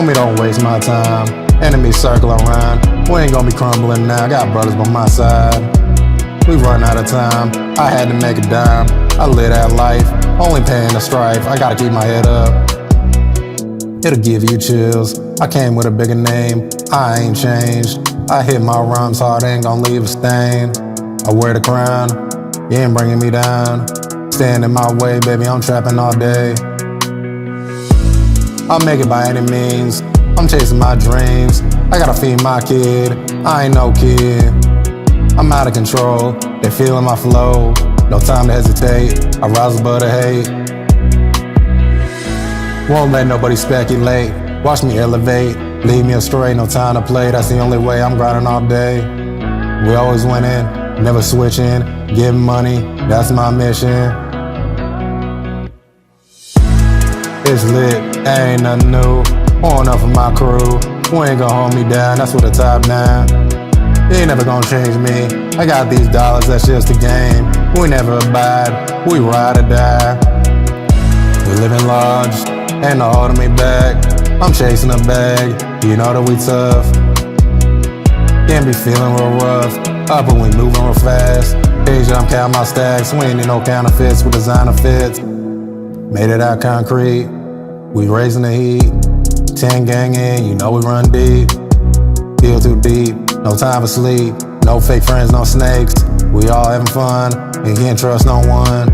Homie, don't waste my time. Enemies circle around. We ain't gonna be crumbling now. Got brothers by my side. We run out of time. I had to make a dime. I live that life, only paying the strife. I gotta keep my head up. It'll give you chills. I came with a bigger name. I ain't changed. I hit my rhymes hard, ain't gonna leave a stain. I wear the crown. You ain't bringing me down. Stand in my way, baby, I'm trapping all day. I'll make it by any means. I'm chasing my dreams. I gotta feed my kid. I ain't no kid. I'm out of control. They feeling my flow. No time to hesitate. I rise above the hate. Won't let nobody speculate. Watch me elevate. Lead me astray. No time to play. That's the only way. I'm grinding all day. We always winning. Never switching. Getting money. That's my mission. It's lit, ain't nothing new. Pouring up for my crew. Who ain't gonna hold me down, that's what the top down. You ain't never gonna change me. I got these dollars, that's just the game. We never abide, we ride or die. We living large, ain't no holding me back. I'm chasing a bag, you know that we tough. Can't be feeling real rough, up and we moving real fast. Page I'm counting my stacks, we ain't need no counterfeits with designer fits. Made it out concrete, we raising the heat. 10 gang in, you know we run deep. Feel too deep, no time for sleep. No fake friends, no snakes. We all having fun, and can't trust no one.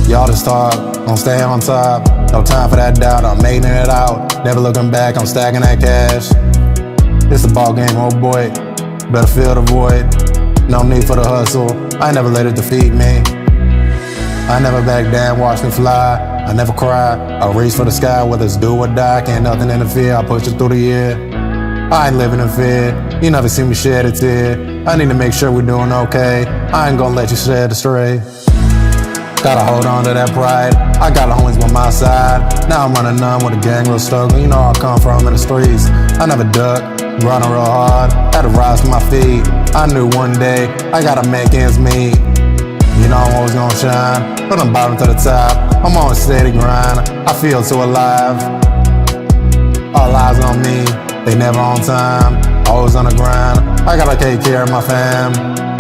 Y'all just talk, don't stay on top. No time for that doubt, I'm making it out. Never looking back, I'm stacking that cash. It's a ball game, oh boy, better fill the void. No need for the hustle, I never let it defeat me. I never back down, watch me fly. I never cry, I reach for the sky, whether it's do or die. Can't nothing interfere, I push it through the year. I ain't living in fear, you never see me shed a tear. I need to make sure we're doing okay. I ain't gonna let you shed astray. Gotta hold on to that pride, I got the homies by my side. Now I'm running on with a gang real struggle, you know I come from in the streets. I never duck, running real hard, had to rise to my feet. I knew one day, I gotta make ends meet. You know I'm always gonna shine, from the bottom to the top. I'm on a steady grind, I feel so alive. All eyes on me, they never on time. Always on the grind, I gotta take care of my fam.